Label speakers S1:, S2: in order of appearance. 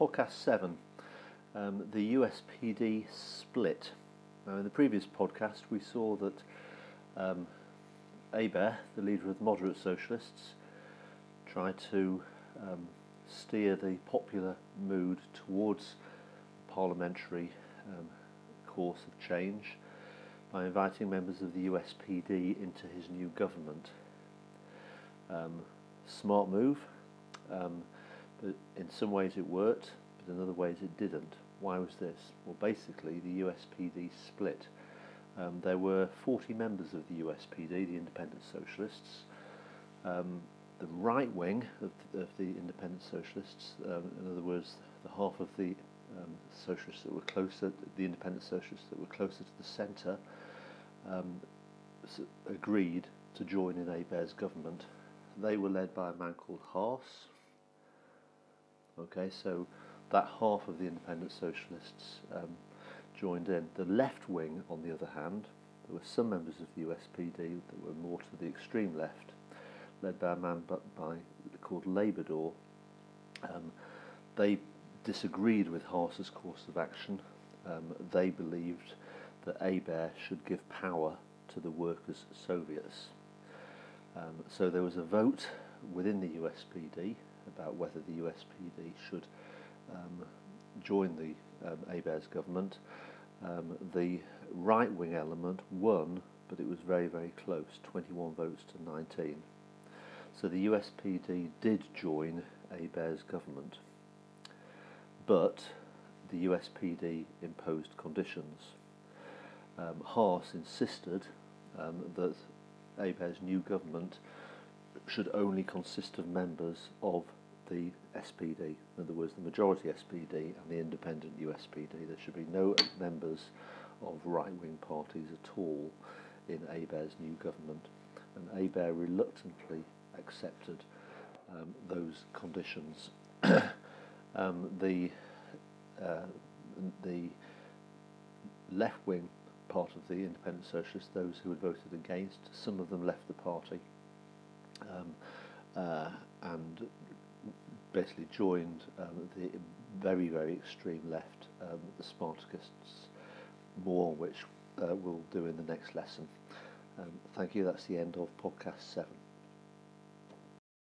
S1: Podcast 7, the USPD split. Now, in the previous podcast, we saw that Hebert, the leader of the moderate socialists, tried to steer the popular mood towards parliamentary course of change by inviting members of the USPD into his new government. Smart move, but in some ways it worked, but in other ways it didn't. Why was this? Well, basically the USPD split. There were 40 members of the USPD, the Independent Socialists. The right wing of the Independent Socialists, in other words, the half of the socialists that were closer, the Independent Socialists that were closer to the centre, agreed to join in Hebert's government. They were led by a man called Haas. Okay, so that half of the Independent Socialists joined in. The left wing, on the other hand, there were some members of the USPD that were more to the extreme left, led by a man called Labrador. They disagreed with Haas's course of action. They believed that Hebert should give power to the workers' Soviets. So there was a vote within the USPD about whether the USPD should join the Hebert's government. The right-wing element won, but it was very, very close, 21 votes to 19. So the USPD did join Hebert's government, but the USPD imposed conditions. Haas insisted that Hebert's new government should only consist of members of the SPD, in other words, the majority SPD and the independent USPD. There should be no members of right-wing parties at all in Hebert's new government. And Hebert reluctantly accepted those conditions. The left-wing part of the Independent Socialists, those who had voted against, some of them left the party and basically joined the very, very extreme left, the Spartakists, more on which we'll do in the next lesson. Thank you, that's the end of Podcast 7.